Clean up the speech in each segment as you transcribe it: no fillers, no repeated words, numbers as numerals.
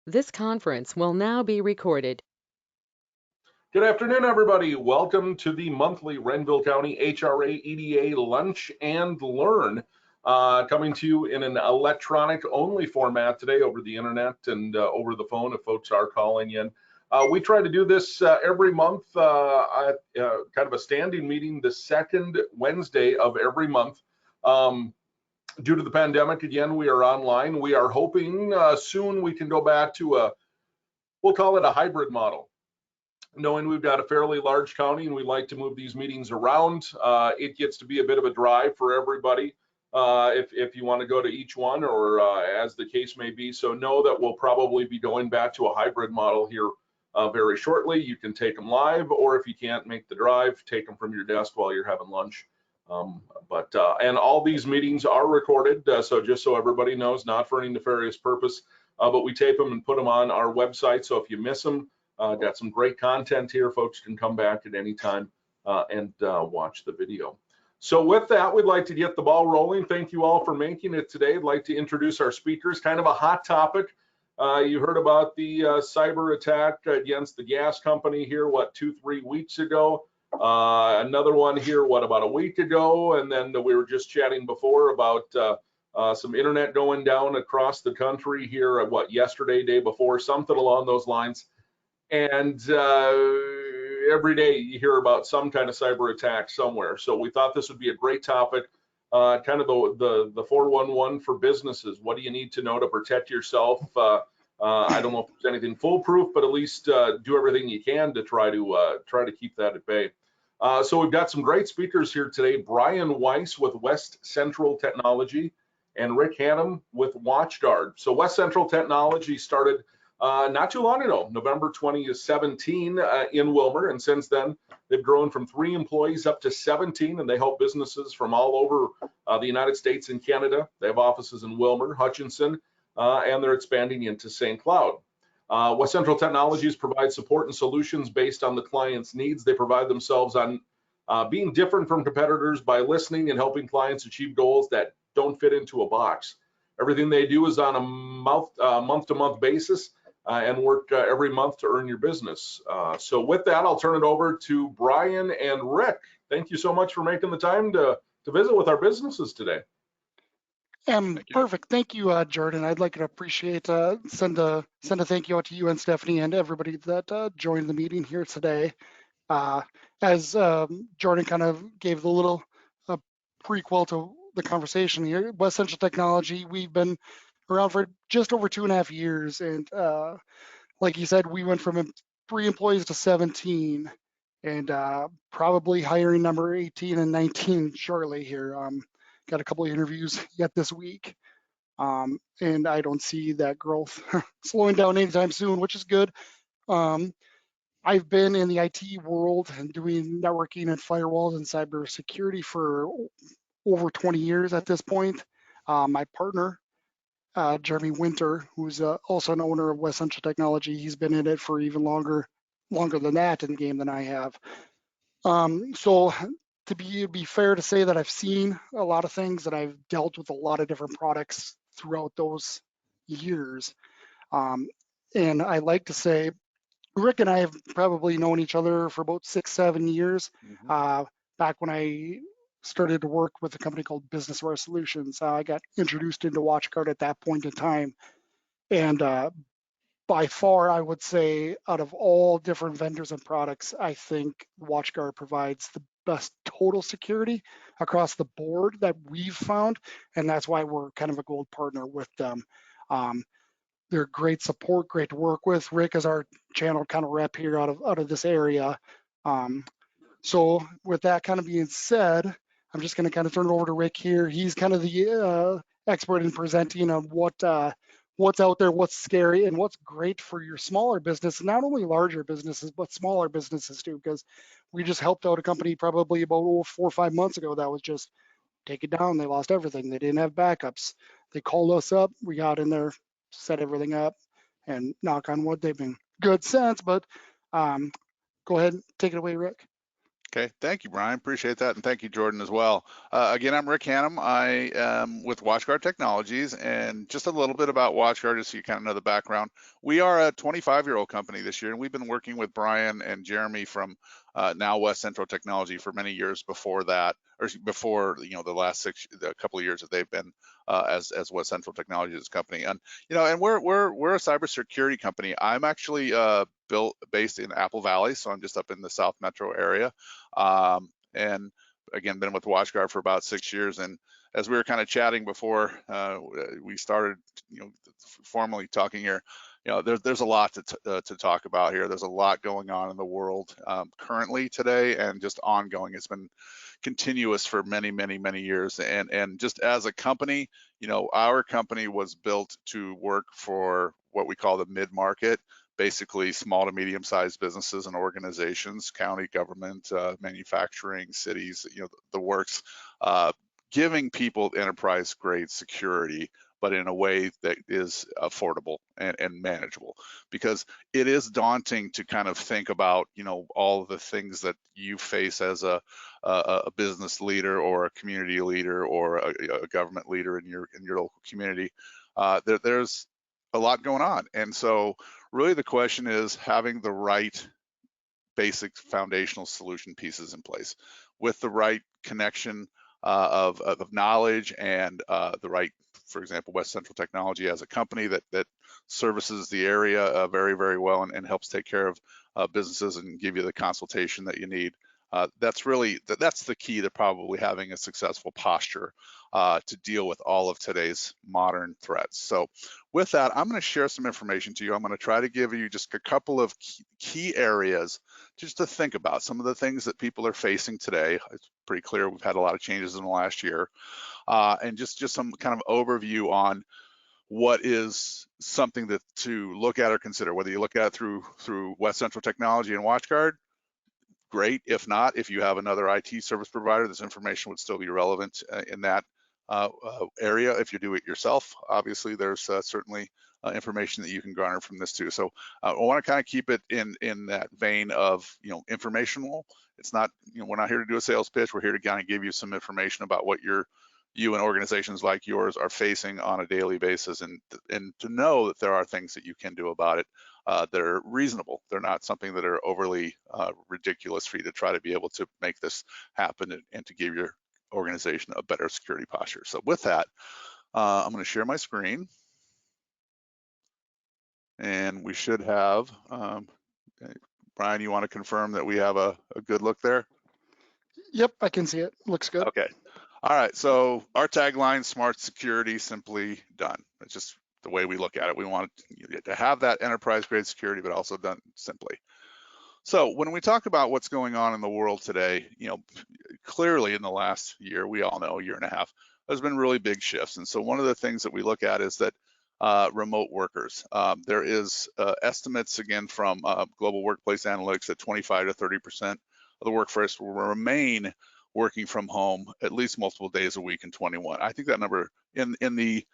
This conference will now be recorded. Good afternoon, everybody. Welcome to the monthly Renville County HRA EDA Lunch and Learn, coming to you in an electronic-only format today over the internet and over the phone if folks are calling in. We try to do this every month at kind of a standing meeting the second Wednesday of every month. Due to the pandemic, again, we are online. We are hoping soon we can go back to we'll call it a hybrid model. Knowing we've got a fairly large county and we like to move these meetings around, it gets to be a bit of a drive for everybody if you want to go to each one or as the case may be. So know that we'll probably be going back to a hybrid model here very shortly. You can take them live, or if you can't make the drive, take them from your desk while you're having lunch. And all these meetings are recorded, so just so everybody knows, not for any nefarious purpose, but we tape them and put them on our website. So if you miss them, got some great content here. Folks can come back at any time and watch the video. So with that, we'd like to get the ball rolling. Thank you all for making it today. I'd like to introduce our speakers. Kind of a hot topic. You heard about the cyber attack against the gas company here, what, 2-3 weeks ago? Another one here, what, about a week ago? And then we were just chatting before about some internet going down across the country here, what, yesterday, day before, something along those lines. And every day you hear about some kind of cyber attack somewhere. So we thought this would be a great topic, kind of the 411 for businesses. What do you need to know to protect yourself? I don't know if there's anything foolproof, but at least do everything you can to try to keep that at bay. So we've got some great speakers here today. Brian Weis with West Central Technology and Rick Hannam with WatchGuard. So West Central Technology started not too long ago, November 2017 in Willmar, and since then they've grown from 3 employees up to 17, and they help businesses from all over the United States and Canada. They have offices in Willmar, Hutchinson, and they're expanding into St. Cloud. West Central Technologies provide support and solutions based on the client's needs. They provide themselves on being different from competitors by listening and helping clients achieve goals that don't fit into a box. Everything they do is on a month-to-month basis. And work every month to earn your business. So with that, I'll turn it over to Brian and Rick. Thank you so much for making the time to visit with our businesses today. Perfect. Thank you, Jordan. I'd like to appreciate, send a thank you out to you and Stephanie and everybody that joined the meeting here today. As Jordan kind of gave the little prequel to the conversation here, West Central Technology, we've been around for just over 2.5 years, and like you said, we went from 3 employees to 17, and probably hiring number 18 and 19 shortly here. Got a couple of interviews yet this week, and I don't see that growth slowing down anytime soon, which is good. I've been in the IT world and doing networking and firewalls and cybersecurity for over 20 years at this point. My partner, Jeremy Winter, who's also an owner of West Central Technology, he's been in it for even longer than that in the game than I have. So to be fair to say that I've seen a lot of things, and I've dealt with a lot of different products throughout those years. And I like to say, Rick and I have probably known each other for about 6-7 years. Back when I started to work with a company called Businessware Solutions. I got introduced into WatchGuard at that point in time. And by far, I would say out of all different vendors and products, I think WatchGuard provides the best total security across the board that we've found. And that's why we're kind of a gold partner with them. They're great support, great to work with. Rick is our channel kind of rep here out of this area. So with that kind of being said, I'm just going to kind of turn it over to Rick here. He's kind of the expert in presenting on what's out there, what's scary, and what's great for your smaller business, not only larger businesses, but smaller businesses too, because we just helped out a company probably about 4 or 5 months ago that was just take it down. They lost everything. They didn't have backups. They called us up. We got in there, set everything up, and knock on wood, they've been good since, but go ahead, take it away, Rick. Okay, thank you, Brian. Appreciate that, and thank you, Jordan, as well. Again, I'm Rick Hannam. I am with WatchGuard Technologies, and just a little bit about WatchGuard, just so you kind of know the background. We are a 25-year-old company this year, and we've been working with Brian and Jeremy from now West Central Technology for many years before that, or before the last a couple of years that they've been as West Central Technologies company. And and we're a cybersecurity company. I'm actually based in Apple Valley, so I'm just up in the South Metro area. And again, been with WatchGuard for about 6 years. And as we were kind of chatting before we started, formally talking here, there's a lot to talk about here. There's a lot going on in the world currently today, and just ongoing. It's been continuous for many, many, many years. And just as a company, our company was built to work for what we call the mid-market, basically small to medium-sized businesses and organizations, county government, manufacturing, cities, the works, giving people enterprise-grade security, but in a way that is affordable and manageable. Because it is daunting to kind of think about, all of the things that you face as a business leader or a community leader or a government leader in your local community. There's a lot going on, and so really the question is having the right basic foundational solution pieces in place with the right connection of knowledge and the right, for example, West Central Technology as a company that services the area very, very well and helps take care of businesses and give you the consultation that you need. That's the key to probably having a successful posture to deal with all of today's modern threats. So with that, I'm going to share some information to you. I'm going to try to give you just a couple of key areas just to think about some of the things that people are facing today. It's pretty clear we've had a lot of changes in the last year, and just some kind of overview on what is something to look at or consider, whether you look at it through West Central Technology and WatchGuard. Great. If not, if you have another IT service provider, this information would still be relevant in that area. If you do it yourself, obviously there's certainly information that you can garner from this too. So I want to kind of keep it in that vein of informational. It's not, we're not here to do a sales pitch. We're here to kind of give you some information about what you and organizations like yours are facing on a daily basis, and to know that there are things that you can do about it. They're reasonable. They're not something that are overly ridiculous for you to try to be able to make this happen and to give your organization a better security posture. So with that, I'm going to share my screen, and we should have, Brian, you want to confirm that we have a good look there? Yep, I can see it. Looks good. Okay. All right. So our tagline, smart security, simply done. It's just the way we look at it. We want to have that enterprise grade security, but also done simply. So when we talk about what's going on in the world today, clearly in the last year, we all know, year and a half, there's been really big shifts. And so one of the things that we look at is that remote workers. There is estimates, again, from Global Workplace Analytics that 25 to 30% of the workforce will remain working from home at least multiple days a week in 21. I think that number in the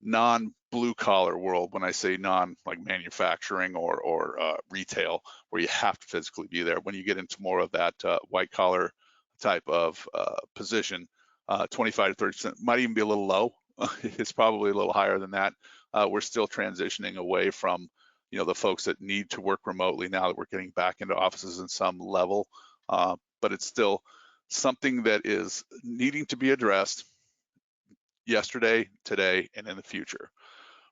non-blue collar world, when I say non, like manufacturing or retail, where you have to physically be there, when you get into more of that white collar type of position, 25 to 30% might even be a little low. It's probably a little higher than that. We're still transitioning away from the folks that need to work remotely now that we're getting back into offices in some level, but it's still something that is needing to be addressed yesterday, today, and in the future.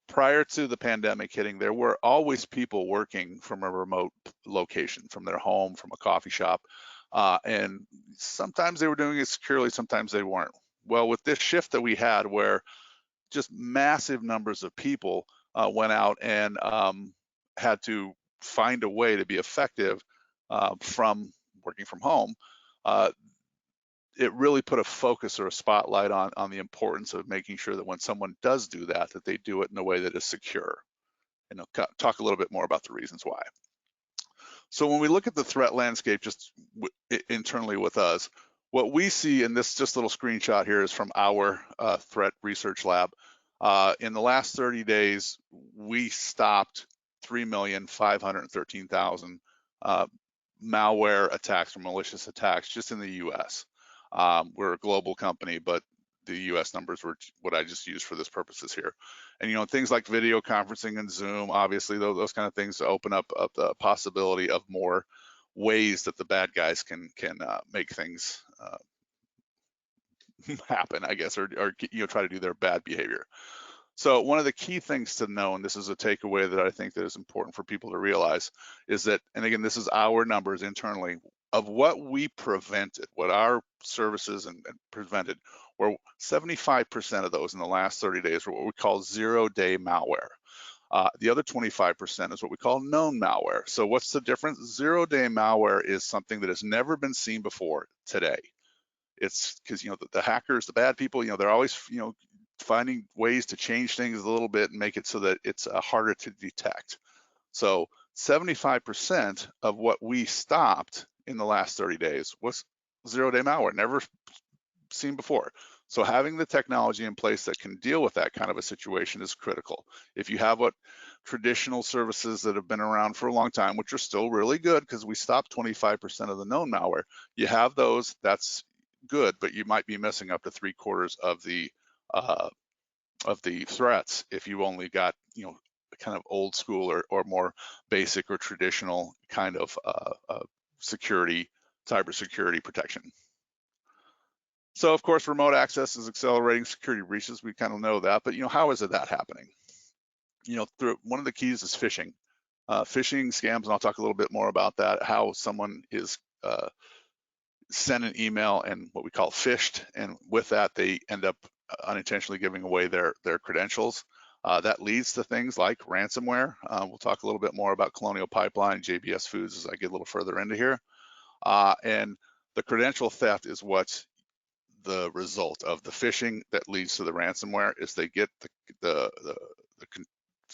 Prior to the pandemic hitting, there were always people working from a remote location, from their home, from a coffee shop, and sometimes they were doing it securely, sometimes they weren't. Well, with this shift that we had, where just massive numbers of people went out and had to find a way to be effective from working from home, it really put a focus or a spotlight on the importance of making sure that when someone does do that, that they do it in a way that is secure. And I'll talk a little bit more about the reasons why. So when we look at the threat landscape just internally with us, what we see in this just little screenshot here is from our threat research lab. In the last 30 days, we stopped 3,513,000 malware attacks or malicious attacks just in the US. We're a global company, but the US numbers were what I just used for this purposes here. And, you know, things like video conferencing and Zoom, obviously those kind of things open up the possibility of more ways that the bad guys can make things happen, I guess, or you know, try to do their bad behavior. So one of the key things to know, and this is a takeaway that I think that is important for people to realize, is that, and again, this is our numbers internally, of what we prevented, what our services and prevented, were 75% of those in the last 30 days were what we call 0-day malware. The other 25% is what we call known malware. So what's the difference? 0-day malware is something that has never been seen before today. It's because, you know, the hackers, the bad people, you know, they're always, you know, finding ways to change things a little bit and make it so that it's harder to detect. So 75% of what we stopped in the last 30 days was 0-day malware, never seen before. So having the technology in place that can deal with that kind of a situation is critical. If you have what traditional services that have been around for a long time, which are still really good because we stopped 25% of the known malware, you have those, that's good, but you might be missing up to 3/4 of the threats if you only got, you know, kind of old school or more basic or traditional kind of cybersecurity protection. So of course, remote access is accelerating security breaches. We kind of know that, but you know, how is that happening? You know, through one of the keys is phishing. Phishing scams, and I'll talk a little bit more about that, how someone is sent an email and what we call phished, and with that they end up unintentionally giving away their credentials. That leads to things like ransomware. We'll talk a little bit more about Colonial Pipeline, JBS Foods as I get a little further into here. And the credential theft is what's the result of the phishing that leads to the ransomware. Is they get the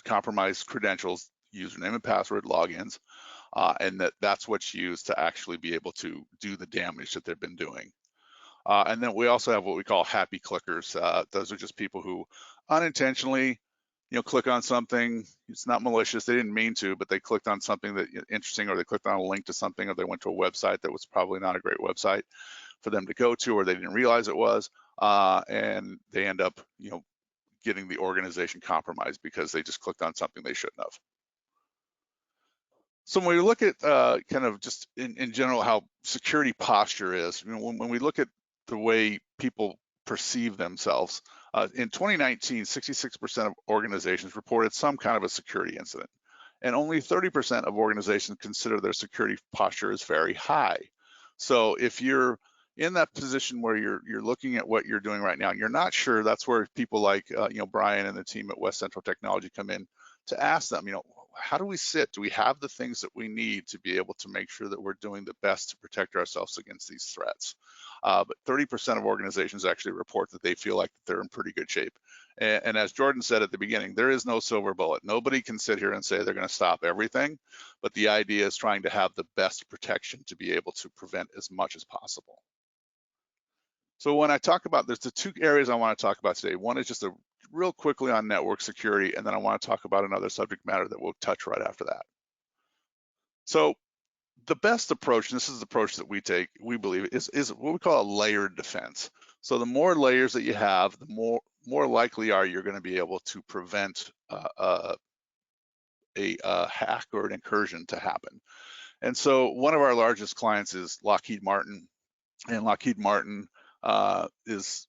compromised credentials, username and password, logins, and that's what's used to actually be able to do the damage that they've been doing. And then we also have what we call happy clickers. Those are just people who unintentionally, you know, click on something. It's not malicious. They didn't mean to, but they clicked on something that interesting, or they clicked on a link to something, or they went to a website that was probably not a great website for them to go to, or they didn't realize it was, and they end up, you know, getting the organization compromised because they just clicked on something they shouldn't have. So when we look at kind of just in general how security posture is, you know, when we look at the way people perceive themselves, in 2019, 66% of organizations reported some kind of a security incident, and only 30% of organizations consider their security posture as very high. So if you're in that position where you're looking at what you're doing right now and you're not sure, that's where people like you know, Brian and the team at West Central Technology come in to ask them, you know, how do we sit? Do we have the things that we need to be able to make sure that we're doing the best to protect ourselves against these threats? But 30% of organizations actually report that they feel like they're in pretty good shape. And as Jordan said at the beginning, there is no silver bullet. Nobody can sit here and say they're going to stop everything, but the idea is trying to have the best protection to be able to prevent as much as possible. So when I talk about, there's the two areas I want to talk about today. One is just a real quickly on network security, and then I want to talk about another subject matter that we'll touch right after that. So the best approach, and this is the approach that we take, we believe, is what we call a layered defense. So the more layers that you have, the more likely you're going to be able to prevent a hack or an incursion to happen. And so one of our largest clients is Lockheed Martin, and Lockheed Martin is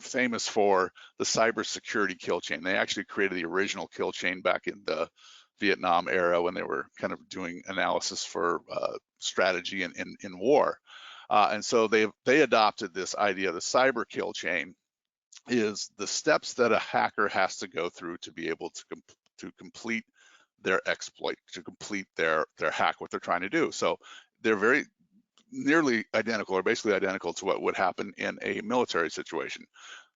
famous for the cybersecurity kill chain. They actually created the original kill chain back in the Vietnam era when they were kind of doing analysis for strategy in war. And so they adopted this idea. The cyber kill chain is the steps that a hacker has to go through to be able to complete their exploit, to complete their hack, what they're trying to do. So they're very nearly identical, or basically identical, to what would happen in a military situation.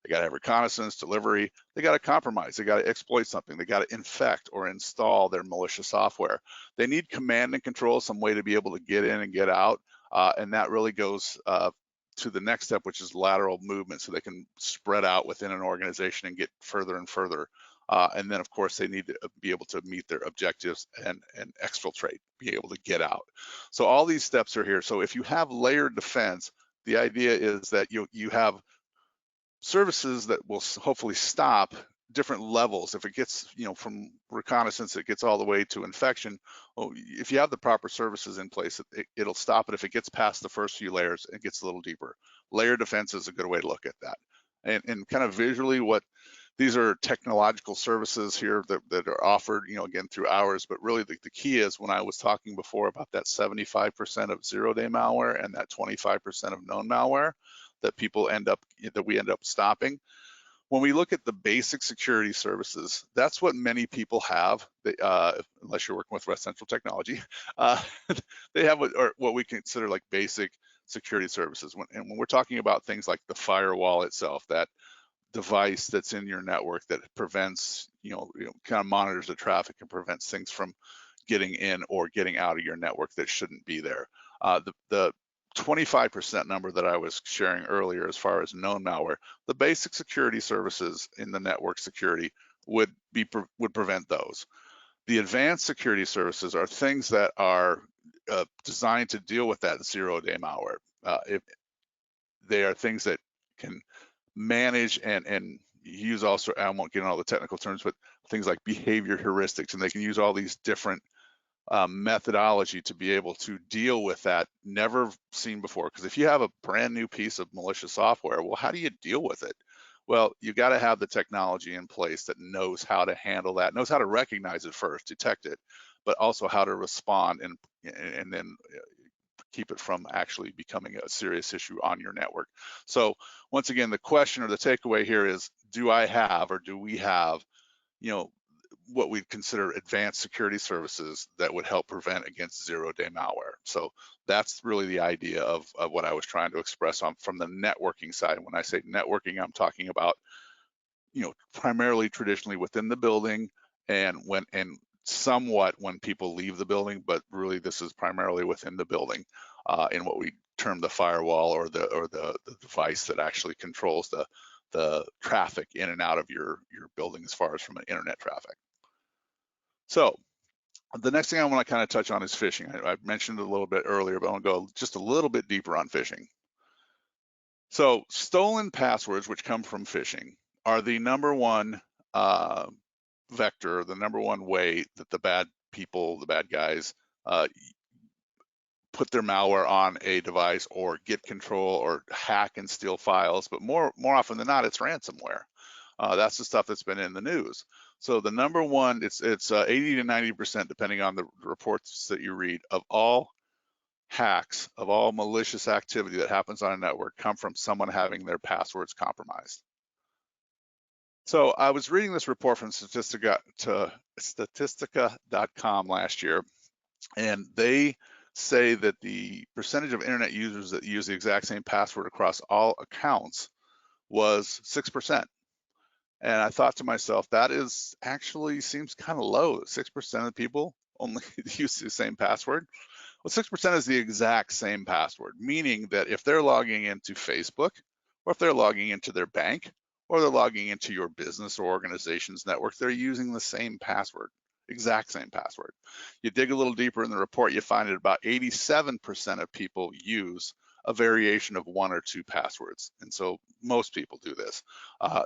They got to have reconnaissance, delivery, they got to compromise, they got to exploit something, they got to infect or install their malicious software. They need command and control, some way to be able to get in and get out, and that really goes to the next step, which is lateral movement, so they can spread out within an organization and get further and further And then of course they need to be able to meet their objectives and exfiltrate, be able to get out. So all these steps are here. So if you have layered defense, the idea is that you have services that will hopefully stop different levels. If it gets, from reconnaissance, it gets all the way to infection. Well, if you have the proper services in place, it'll stop it. If it gets past the first few layers, it gets a little deeper. Layer defense is a good way to look at that. And kind of visually, what these are technological services here that are offered, again, through hours, but really the key is when I was talking before about that 75% of zero-day malware and that 25% of known malware that we end up stopping. When we look at the basic security services, that's what many people have, unless you're working with West Central Technology. They have what we consider like basic security services. And when we're talking about things like the firewall itself, that device that's in your network that prevents, kind of monitors the traffic and prevents things from getting in or getting out of your network that shouldn't be there. The 25% number that I was sharing earlier as far as known malware, the basic security services in the network security would prevent those. The advanced security services are things that are designed to deal with that zero-day malware. They are things that can manage and use also, I won't get into all the technical terms, but things like behavior heuristics, and they can use all these different methodology to be able to deal with that never seen before. Because if you have a brand new piece of malicious software, well, how do you deal with it? Well, you got to have the technology in place that knows how to handle that, knows how to recognize it first, detect it, but also how to respond and then keep it from actually becoming a serious issue on your network. So once again, the question or the takeaway here is, do I have or do we have, what we'd consider advanced security services that would help prevent against zero-day malware? So that's really the idea of what I was trying to express from the networking side. When I say networking, I'm talking about, primarily traditionally within the building and somewhat when people leave the building, but really this is primarily within the building in what we term the firewall or the device that actually controls the traffic in and out of your building as far as from an internet traffic. So the next thing I want to kind of touch on is phishing. I mentioned it a little bit earlier, but I want to go just a little bit deeper on phishing. So stolen passwords, which come from phishing, are the number one vector, the number one way that the bad people, the bad guys, put their malware on a device or get control or hack and steal files. But more often than not, it's ransomware. That's the stuff that's been in the news. So the number one, it's 80 to 90%, depending on the reports that you read, of all hacks, of all malicious activity that happens on a network come from someone having their passwords compromised. So I was reading this report from Statistica.com last year, and they say that the percentage of internet users that use the exact same password across all accounts was 6%. And I thought to myself, that is actually seems kind of low. 6% of people only use the same password. Well, 6% is the exact same password, meaning that if they're logging into Facebook, or if they're logging into their bank, or they're logging into your business or organization's network, they're using the same password, exact same password. You dig a little deeper in the report, you find that about 87% of people use a variation of one or two passwords. And so most people do this.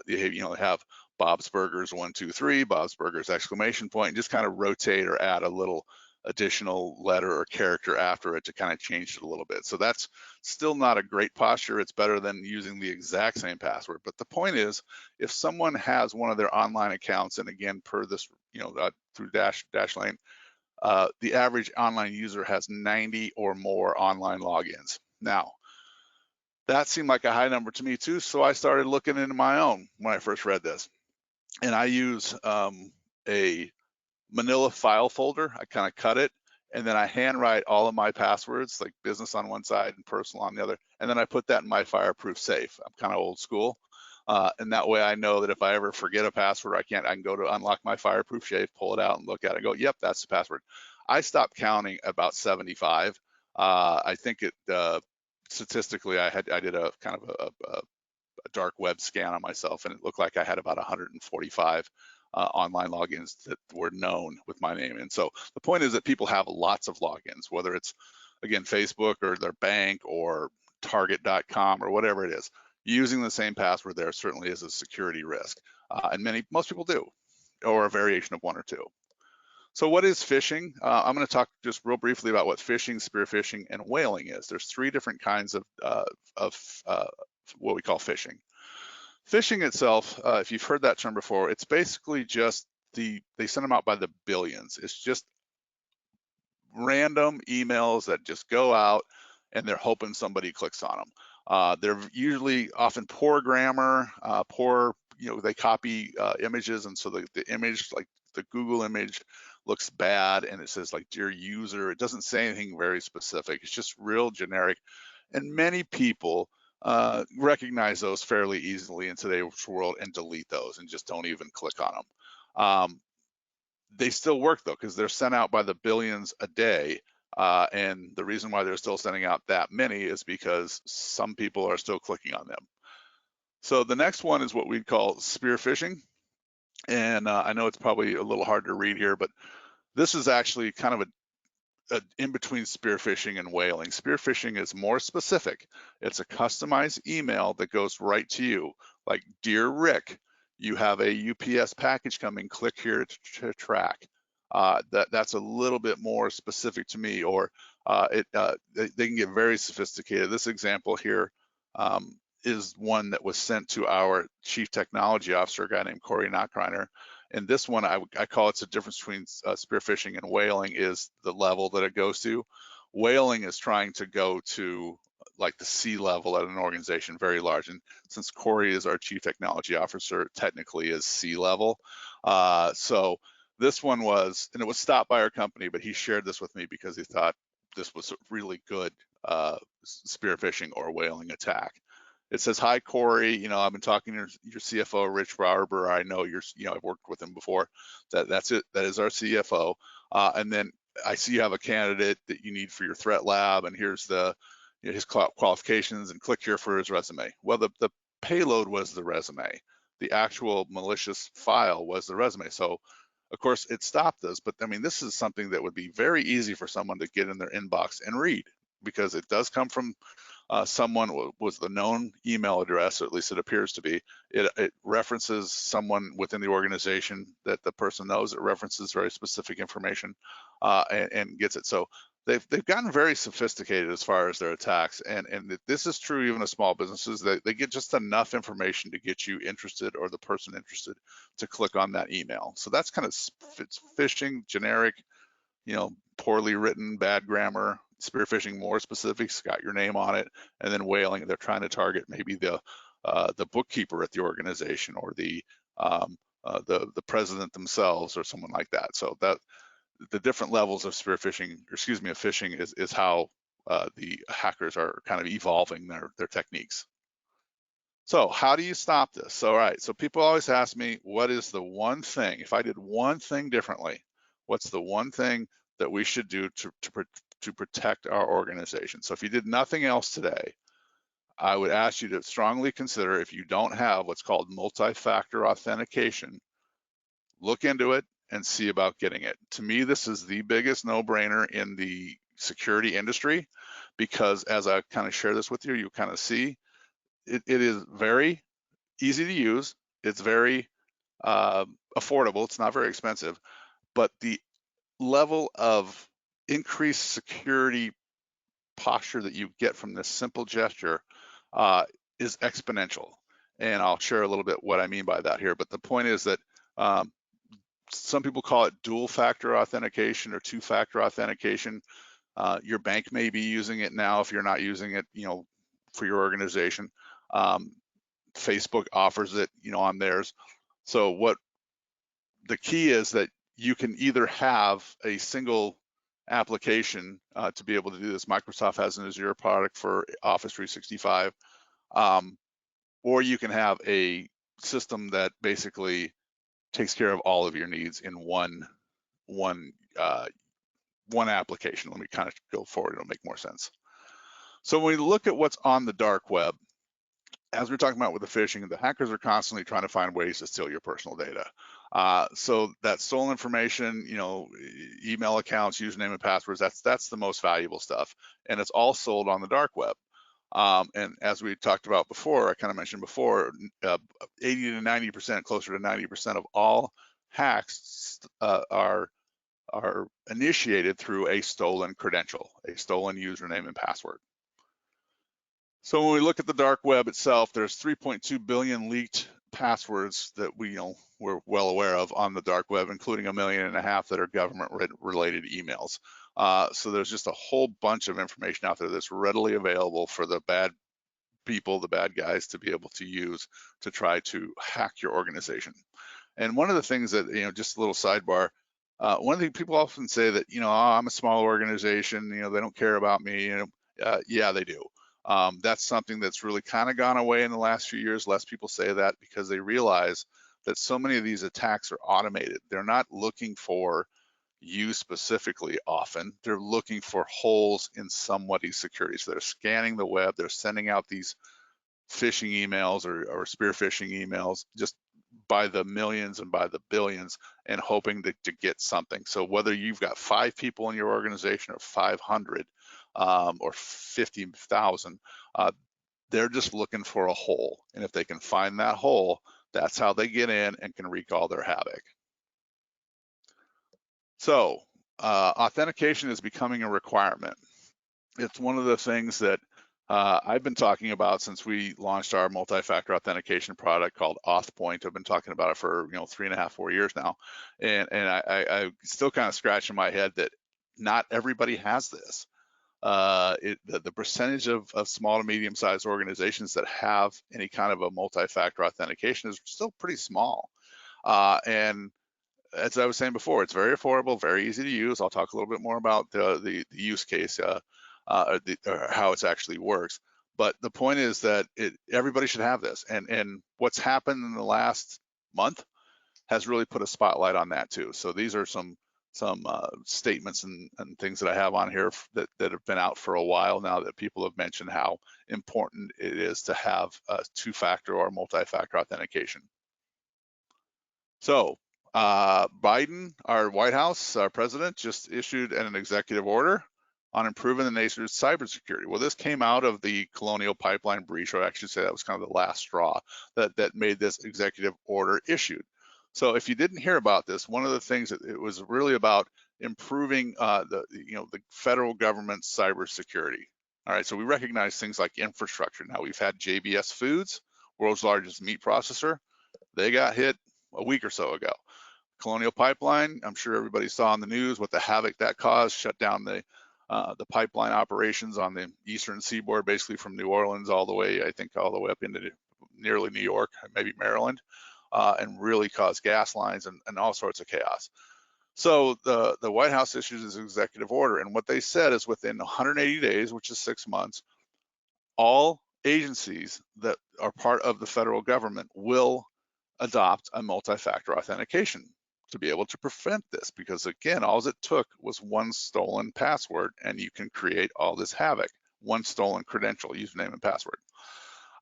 They have Bob's Burgers 123, Bob's Burgers exclamation point, and just kind of rotate or add a little additional letter or character after it to kind of change it a little bit. So that's still not a great posture. It's better than using the exact same password. But the point is, if someone has one of their online accounts, and again, per this, through Dashlane, the average online user has 90 or more online logins. Now, that seemed like a high number to me too, so I started looking into my own when I first read this. And I use a manila file folder. I kind of cut it, and then I handwrite all of my passwords, like business on one side and personal on the other, and then I put that in my fireproof safe. I'm kind of old school, and that way I know that if I ever forget a password, I can go to unlock my fireproof safe, pull it out, and look at it, and go, yep, that's the password. I stopped counting about 75. I think it statistically, I did a kind of a dark web scan on myself, and it looked like I had about 145 online logins that were known with my name. And so the point is that people have lots of logins, whether it's, again, Facebook or their bank or Target.com or whatever it is. Using the same password there certainly is a security risk, and most people do, or a variation of one or two. So what is phishing? I'm going to talk just real briefly about what phishing, spear phishing, and whaling is. There's three different kinds of what we call phishing. Phishing itself, if you've heard that term before, it's basically just they send them out by the billions. It's just random emails that just go out and they're hoping somebody clicks on them. They're usually often poor grammar, poor, they copy images, and so the image, like the Google image, looks bad, and it says like dear user. It doesn't say anything very specific. It's just real generic, and many people recognize those fairly easily in today's world and delete those and just don't even click on them. They still work though, because they're sent out by the billions a day. And the reason why they're still sending out that many is because some people are still clicking on them. So the next one is what we call spear phishing. And I know it's probably a little hard to read here, but this is actually kind of a in between spear phishing and whaling. Spear phishing is more specific. It's a customized email that goes right to you, like, dear Rick, you have a UPS package coming, click here to track. That's a little bit more specific to me, or they can get very sophisticated. This example here is one that was sent to our chief technology officer, a guy named Corey Nachreiner. And this one, I call it's the difference between spear phishing and whaling is the level that it goes to. Whaling is trying to go to like the C level at an organization, very large. And since Corey is our chief technology officer, technically is C level. So this one was, and it was stopped by our company, but he shared this with me because he thought this was a really good spear phishing or whaling attack. It says, hi, Corey, I've been talking to your CFO, Rich Barber. I know I've worked with him before. That's it. That is our CFO. And then I see you have a candidate that you need for your threat lab, and here's his qualifications, and click here for his resume. Well, the payload was the resume. The actual malicious file was the resume. So, of course, it stopped us. But I mean, this is something that would be very easy for someone to get in their inbox and read, because it does come from someone was the known email address, or at least it appears to be. It references someone within the organization that the person knows. It references very specific information and gets it. So they've gotten very sophisticated as far as their attacks, and this is true even of small businesses. They get just enough information to get you interested, or the person interested, to click on that email. So that's kind of, it's phishing, generic, poorly written, bad grammar. Spear phishing, more specific, it's got your name on it. And then whaling, they're trying to target maybe the bookkeeper at the organization, or the president themselves, or someone like that. So that the different levels of spear phishing, or excuse me, of phishing is how the hackers are kind of evolving their techniques. So how do you stop this? All right, so people always ask me, what is the one thing, if I did one thing differently, what's the one thing that we should do to protect our organization? So if you did nothing else today, I would ask you to strongly consider, if you don't have what's called multi-factor authentication, look into it and see about getting it. To me, this is the biggest no-brainer in the security industry, because as I kind of share this with you, you kind of see it is very easy to use. It's very affordable. It's not very expensive, but the level of increased security posture that you get from this simple gesture is exponential. And I'll share a little bit what I mean by that here. But the point is that some people call it dual factor authentication or two-factor authentication. Your bank may be using it now if you're not using it, for your organization. Facebook offers it, on theirs. So what the key is that you can either have a single application to be able to do this. Microsoft has an Azure product for Office 365, or you can have a system that basically takes care of all of your needs in one application. Let me kind of go forward, it'll make more sense. So when we look at what's on the dark web, as we're talking about with the phishing, the hackers are constantly trying to find ways to steal your personal data. So that stolen information, email accounts, username and passwords, that's the most valuable stuff. And it's all sold on the dark web. And as we talked about before, I kind of mentioned before, 80 to 90%, closer to 90% of all hacks are initiated through a stolen credential, a stolen username and password. So when we look at the dark web itself, there's 3.2 billion leaked passwords that we're well aware of on the dark web, including 1.5 million that are government-related emails. So there's just a whole bunch of information out there that's readily available for the bad people, the bad guys, to be able to use to try to hack your organization. And one of the things that, just a little sidebar, one of the people often say that, oh, I'm a small organization, they don't care about me. Yeah, they do. That's something that's really kind of gone away in the last few years. Less people say that because they realize that so many of these attacks are automated. They're not looking for you specifically often. They're looking for holes in somebody's security. So they're scanning the web. They're sending out these phishing emails or spear phishing emails just by the millions and by the billions and hoping to get something. So whether you've got 5 people in your organization or 500 or 50,000, they're just looking for a hole. And if they can find that hole, that's how they get in and can wreak all their havoc. So authentication is becoming a requirement. It's one of the things that I've been talking about since we launched our multi-factor authentication product called AuthPoint. I've been talking about it for 3.5, 4 years now, and I still kind of scratching my head that not everybody has this. The percentage of small to medium-sized organizations that have any kind of a multi-factor authentication is still pretty small. And as I was saying before, it's very affordable, very easy to use. I'll talk a little bit more about the use case, or how it actually works. But the point is that everybody should have this. And what's happened in the last month has really put a spotlight on that too. So these are some statements and things that I have on here that have been out for a while now, that people have mentioned how important it is to have a 2-factor or multi-factor authentication. So Biden, our White House, our president, just issued an executive order on improving the nation's cybersecurity. Well, this came out of the Colonial Pipeline breach, or I should say that was kind of the last straw that made this executive order issued. So if you didn't hear about this, one of the things that it was really about improving the federal government's cybersecurity. All right, so we recognize things like infrastructure. Now we've had JBS Foods, world's largest meat processor. They got hit a week or so ago. Colonial Pipeline, I'm sure everybody saw on the news what the havoc that caused, shut down the pipeline operations on the eastern seaboard, basically from New Orleans all the way, I think, all the way up into nearly New York, maybe Maryland, and really caused gas lines and all sorts of chaos. So the White House issued this executive order, and what they said is within 180 days, which is 6 months, all agencies that are part of the federal government will adopt a multi-factor authentication to be able to prevent this, because again, all it took was one stolen password and you can create all this havoc, one stolen credential, username and password.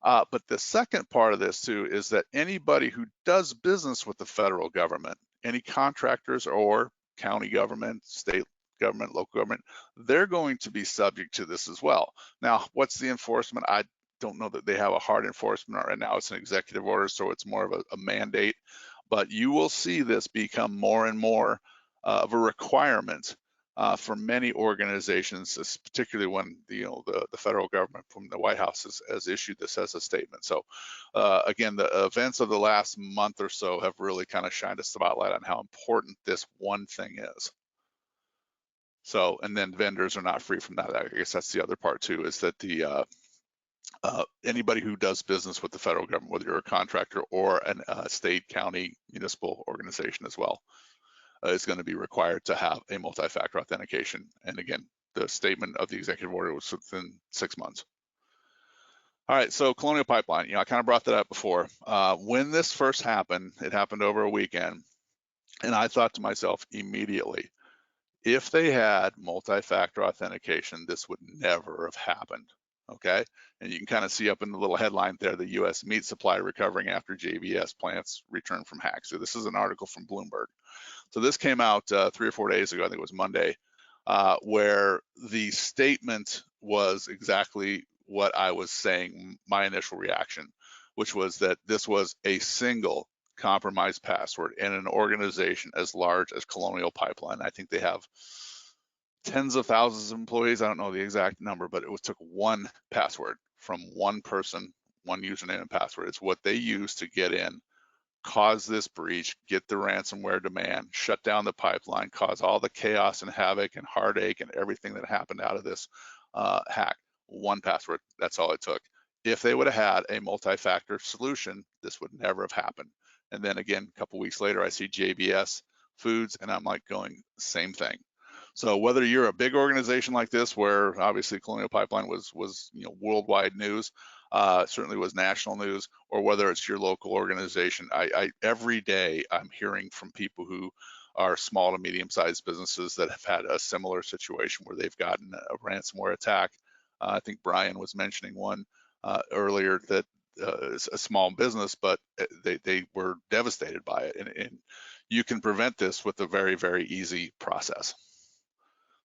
But the second part of this too is that anybody who does business with the federal government, any contractors or county government, state government, local government, they're going to be subject to this as well. Now, what's the enforcement? I don't know that they have a hard enforcement right now. It's an executive order, so it's more of a mandate. But you will see this become more and more of a requirement for many organizations, particularly when the federal government from the White House has issued this as a statement. So again, the events of the last month or so have really kind of shined a spotlight on how important this one thing is. So, and then vendors are not free from that. I guess that's the other part too, is that the anybody who does business with the federal government, whether you're a contractor or a state, county, municipal organization as well, is going to be required to have a multi-factor authentication. And again, the statement of the executive order was within 6 months. All right, so Colonial Pipeline, I kind of brought that up before. When this first happened, it happened over a weekend, and I thought to myself immediately, if they had multi-factor authentication, this would never have happened. okay? And you can kind of see up in the little headline there, the U.S. meat supply recovering after JBS plants return from hacks. So this is an article from Bloomberg. So this came out 3 or 4 days ago, I think it was Monday, where the statement was exactly what I was saying, my initial reaction, which was that this was a single compromised password in an organization as large as Colonial Pipeline. I think they have tens of thousands of employees. I don't know the exact number, but it took one password from one person, one username and password. It's what they use to get in, cause this breach, get the ransomware demand, shut down the pipeline, cause all the chaos and havoc and heartache and everything that happened out of this hack. One password, that's all it took. If they would have had a multi-factor solution, this would never have happened. And then again, a couple weeks later, I see JBS Foods, and I'm like going, same thing. So whether you're a big organization like this, where obviously Colonial Pipeline was worldwide news, certainly was national news, or whether it's your local organization, I every day I'm hearing from people who are small to medium-sized businesses that have had a similar situation where they've gotten a ransomware attack. I think Brian was mentioning one earlier that is a small business, but they were devastated by it, and you can prevent this with a very, very easy process.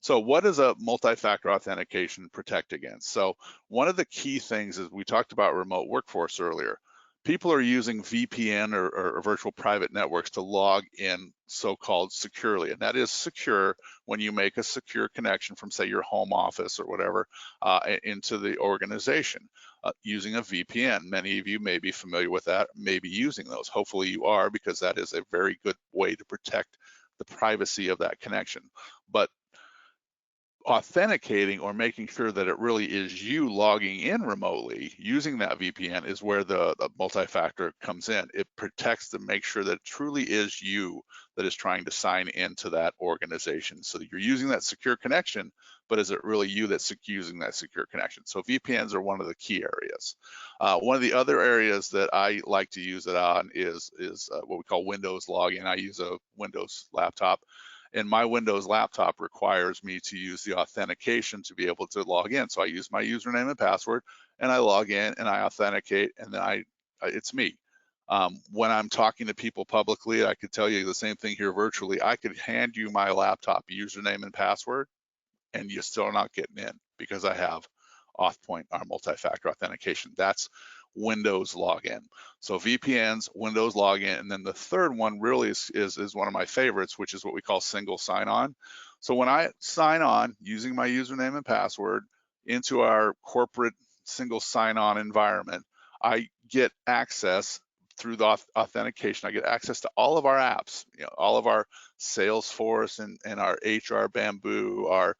So what does a multi-factor authentication protect against? So one of the key things is, we talked about remote workforce earlier. People are using VPN or virtual private networks to log in so-called securely, and that is secure when you make a secure connection from, say, your home office or whatever into the organization using a VPN. Many of you may be familiar with that, may be using those. Hopefully you are, because that is a very good way to protect the privacy of that connection. But authenticating or making sure that it really is you logging in remotely using that VPN is where the multi-factor comes in. It protects to make sure that it truly is you that is trying to sign into that organization. So that you're using that secure connection, but is it really you that's using that secure connection? So VPNs are one of the key areas. One of the other areas that I like to use it on is what we call Windows login. I use a Windows laptop, and my Windows laptop requires me to use the authentication to be able to log in. So I use my username and password, and I log in and I authenticate, and then it's me. When I'm talking to people publicly, I could tell you the same thing here virtually. I could hand you my laptop username and password, and you're still not getting in because I have Authpoint, our multi-factor authentication. That's Windows login. So VPNs, Windows login, and then the third one really is one of my favorites, which is what we call single sign-on. So when I sign on using my username and password into our corporate single sign-on environment, I get access through the authentication. I get access to all of our apps, all of our Salesforce and our HR Bamboo, our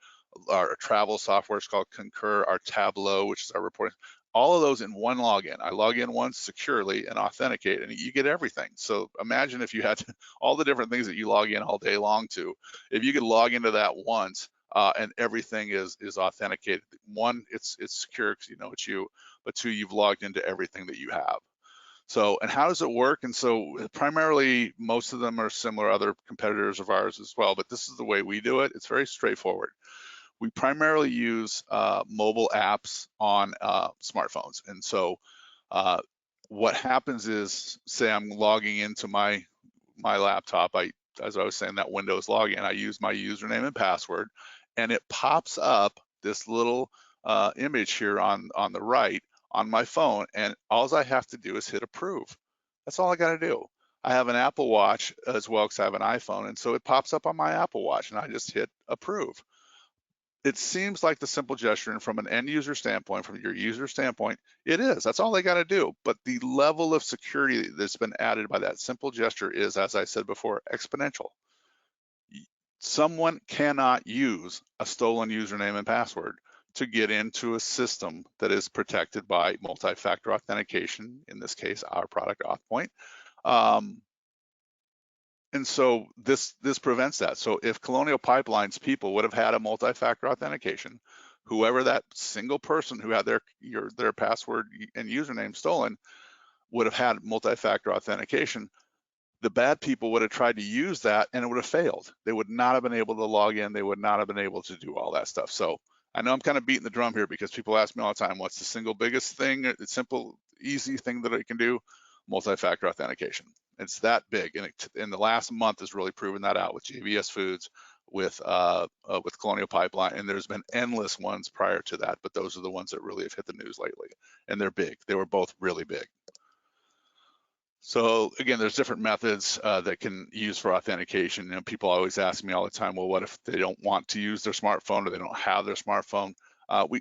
travel software is called Concur, our Tableau, which is our reporting, all of those in one login. I log in once securely and authenticate, and you get everything. So imagine if you had all the different things that you log in all day long to, if you could log into that once and everything is authenticated. One, it's secure because you know it's you, but two, you've logged into everything that you have. So, and how does it work? And so primarily, most of them are similar, other competitors of ours as well, but this is the way we do it. It's very straightforward. We primarily use mobile apps on smartphones. And so what happens is, say I'm logging into my laptop, as I was saying, that Windows login, I use my username and password, and it pops up this little image here on the right on my phone, and all I have to do is hit approve. That's all I got to do. I have an Apple Watch as well because I have an iPhone, and so it pops up on my Apple Watch, and I just hit approve. It seems like the simple gesture, and from an end user standpoint, from your user standpoint, it is. That's all they got to do. But the level of security that's been added by that simple gesture is, as I said before, exponential. Someone cannot use a stolen username and password to get into a system that is protected by multi-factor authentication, in this case, our product Authpoint. And so this prevents that. So if Colonial Pipeline's people would have had a multi-factor authentication, whoever that single person who had their password and username stolen would have had multi-factor authentication, the bad people would have tried to use that and it would have failed. They would not have been able to log in. They would not have been able to do all that stuff. So I know I'm kind of beating the drum here because people ask me all the time, what's the single biggest thing, the simple, easy thing that I can do? Multi-factor authentication. It's that big, and in the last month has really proven that out with JBS Foods, with Colonial Pipeline, and there's been endless ones prior to that, but those are the ones that really have hit the news lately, and they're big. They were both really big. So again, there's different methods that can use for authentication. You know, people always ask me all the time, well, what if they don't want to use their smartphone or they don't have their smartphone?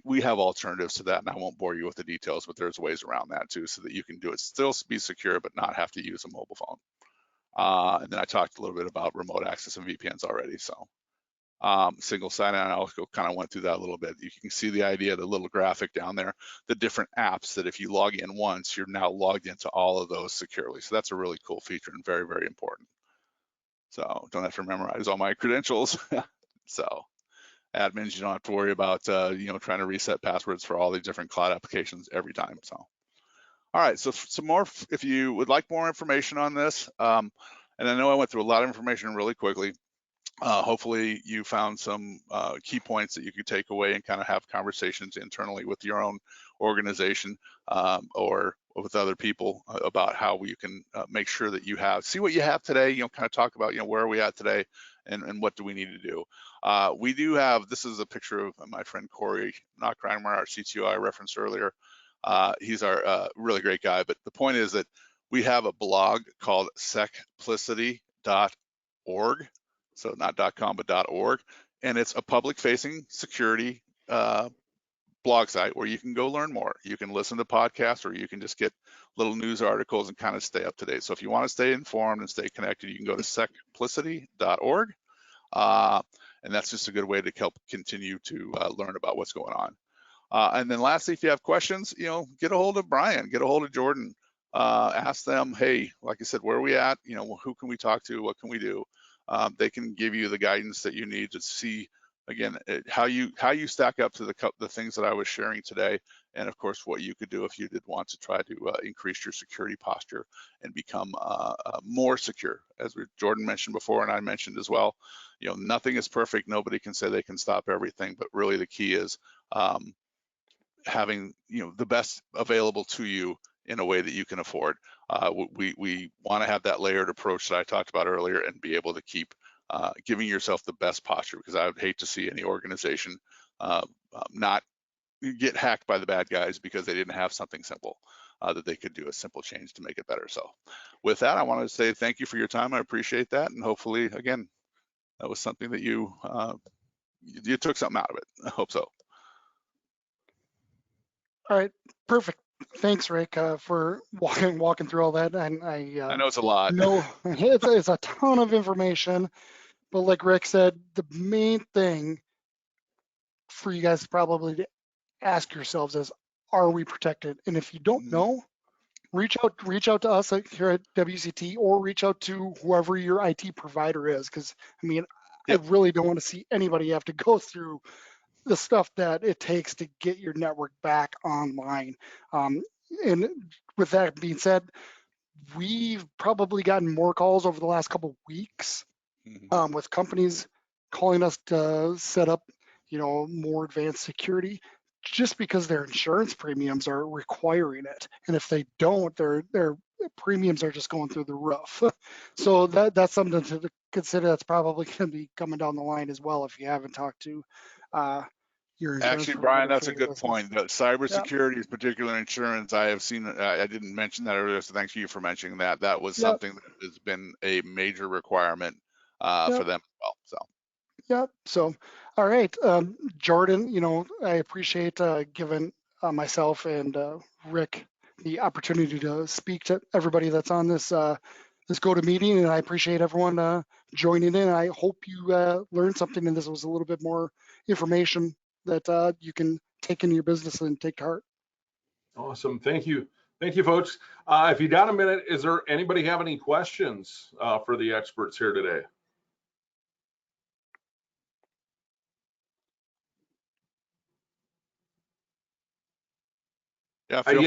We have alternatives to that, and I won't bore you with the details, but there's ways around that too, so that you can do it, still be secure, but not have to use a mobile phone. And then I talked a little bit about remote access and VPNs already. So single sign-on, I also kind of went through that a little bit. You can see the idea, the little graphic down there, the different apps that if you log in once, you're now logged into all of those securely. So that's a really cool feature and very, very important. So don't have to memorize all my credentials. So admins, you don't have to worry about trying to reset passwords for all these different cloud applications every time. So all right, so some more, if you would like more information on this, and I know I went through a lot of information really quickly. Hopefully you found some key points that you could take away and kind of have conversations internally with your own organization or with other people about how you can make sure that you see what you have today, kind of talk about, where are we at today and what do we need to do. We do have, this is a picture of my friend Corey Knockreimer, our CTO I referenced earlier. He's our really great guy, but the point is that we have a blog called secplicity.org. So not .com, but .org. And it's a public-facing security blog site where you can go learn more. You can listen to podcasts, or you can just get little news articles and kind of stay up to date. So if you want to stay informed and stay connected, you can go to secplicity.org. And that's just a good way to help continue to learn about what's going on. And then lastly, if you have questions, get a hold of Brian, get a hold of Jordan, ask them, hey, like I said, where are we at? Who can we talk to? What can we do? They can give you the guidance that you need to see, again, how you stack up to the things that I was sharing today, and of course what you could do if you did want to try to increase your security posture and become more secure. As Jordan mentioned before, and I mentioned as well, nothing is perfect. Nobody can say they can stop everything, but really the key is having the best available to you in a way that you can afford. We want to have that layered approach that I talked about earlier and be able to keep giving yourself the best posture, because I would hate to see any organization not get hacked by the bad guys because they didn't have something simple that they could do, a simple change to make it better. So with that, I want to say thank you for your time. I appreciate that. And hopefully, again, that was something that you took something out of it. I hope so. All right, perfect. Thanks, Rick, for walking through all that. And I know it's a lot. No, it's a ton of information, but like Rick said, the main thing for you guys probably to ask yourselves is, are we protected? And if you don't know, reach out to us here at WCT, or reach out to whoever your IT provider is, because I really don't want to see anybody have to go through the stuff that it takes to get your network back online. And with that being said, we've probably gotten more calls over the last couple of weeks with companies calling us to set up, more advanced security, just because their insurance premiums are requiring it. And if they don't, their premiums are just going through the roof. So that's something to consider. That's probably going to be coming down the line as well if you haven't talked to your insurance. Actually, Brian, that's a good point. Cybersecurity, is particular insurance. I have seen. I didn't mention that earlier, so thank you for mentioning that. That was something that has been a major requirement for them as well. So. Yep. So, all right, Jordan. I appreciate giving myself and Rick the opportunity to speak to everybody that's on this GoToMeeting, and I appreciate everyone joining in. I hope you learned something, and this was a little bit more information that you can take into your business and take to heart. Awesome. Thank you. Thank you, folks. If you got a minute, is there anybody have any questions for the experts here today? Yeah, feel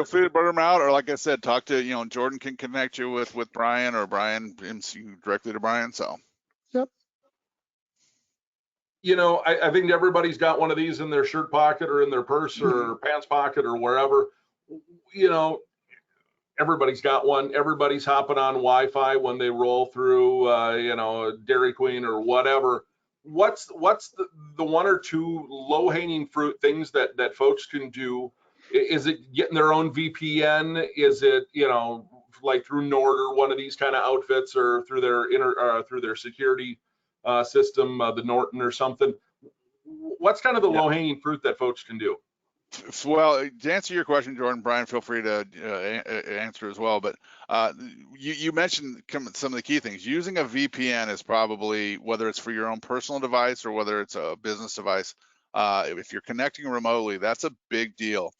free to burn them out, or like I said, talk to, Jordan can connect you with Brian, or Brian directly to Brian. So. Yep. you know, I think everybody's got one of these in their shirt pocket or in their purse or pants pocket or wherever. You know, everybody's got one. Everybody's hopping on Wi-Fi when they roll through, you know, Dairy Queen or whatever. What's the one or two low-hanging fruit things that folks can do? Is it getting their own VPN? Is it, you know, like through Nord or one of these kind of outfits, or through their through their security system, the Norton or something? What's kind of the low-hanging fruit that folks can do? Well, to answer your question, Jordan, Brian, feel free to answer as well. But you mentioned some of the key things. Using a VPN is probably, whether it's for your own personal device or whether it's a business device, if you're connecting remotely, that's a big deal.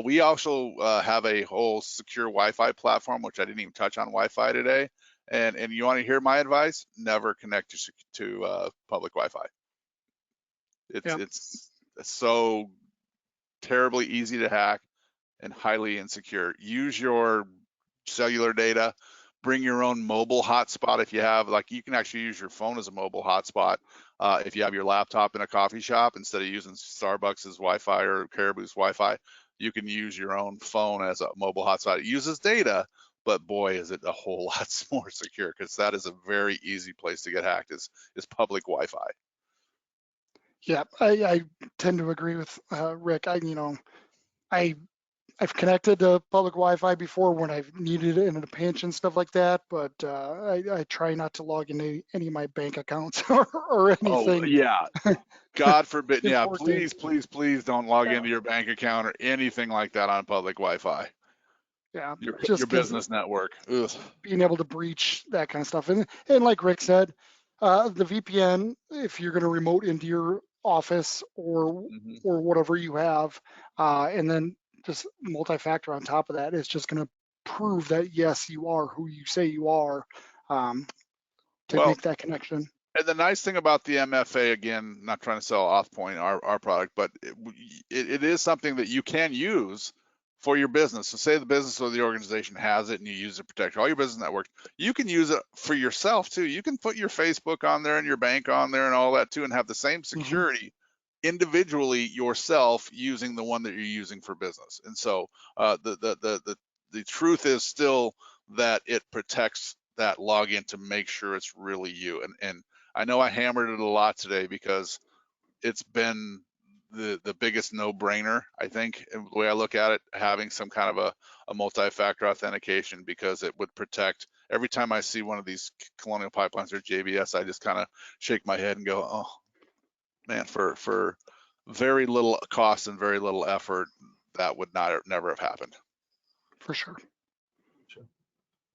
We also have a whole secure Wi-Fi platform, which I didn't even touch on Wi-Fi today. And you want to hear my advice? Never connect to public Wi-Fi. It's so terribly easy to hack and highly insecure. Use your cellular data, bring your own mobile hotspot if you have, like, you can actually use your phone as a mobile hotspot. If you have your laptop in a coffee shop, instead of using Starbucks's Wi-Fi or Caribou's Wi-Fi, you can use your own phone as a mobile hotspot. It uses data, but boy, is it a whole lot more secure, because that is a very easy place to get hacked, is public Wi-Fi. Yeah, I tend to agree with Rick. I've connected to public Wi-Fi before when I've needed it in a pinch and stuff like that, but I try not to log into any of my bank accounts or anything. Oh yeah, God forbid. Yeah, important. please don't log into your bank account or anything like that on public Wi-Fi. Yeah, Your business network. Ugh. Being able to breach that kind of stuff, and like Rick said, the VPN, if you're going to remote into your office or whatever you have, and then just multi-factor on top of that, is just going to prove that yes, you are who you say you are, to make that connection. And the nice thing about the MFA, again, not trying to sell OffPoint, our product, but it is something that you can use for your business. So say the business or the organization has it and you use it to protect all your business networks. You can use it for yourself too. You can put your Facebook on there and your bank on there and all that too, and have the same security individually yourself using the one that you're using for business. And so the truth is still that it protects that login to make sure it's really you. And I know I hammered it a lot today because it's been the biggest no-brainer, I think, the way I look at it, having some kind of a multi-factor authentication, because it would protect. Every time I see one of these Colonial Pipelines or JBS, I just kind of shake my head and go, oh man, for very little cost and very little effort, that would never have happened. For sure.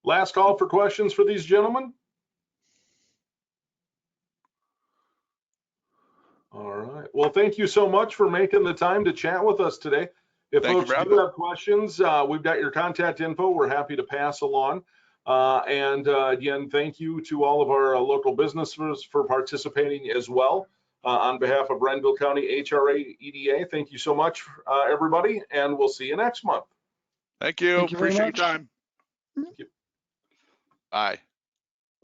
Last call for questions for these gentlemen. All right. Well, thank you so much for making the time to chat with us today. If folks do have questions, we've got your contact info. We're happy to pass along. Again, thank you to all of our local businesses for participating as well. On behalf of Renville County HRA EDA, thank you so much, everybody, and we'll see you next month. Thank you. Thank you very much. Appreciate your time. Thank you. Bye.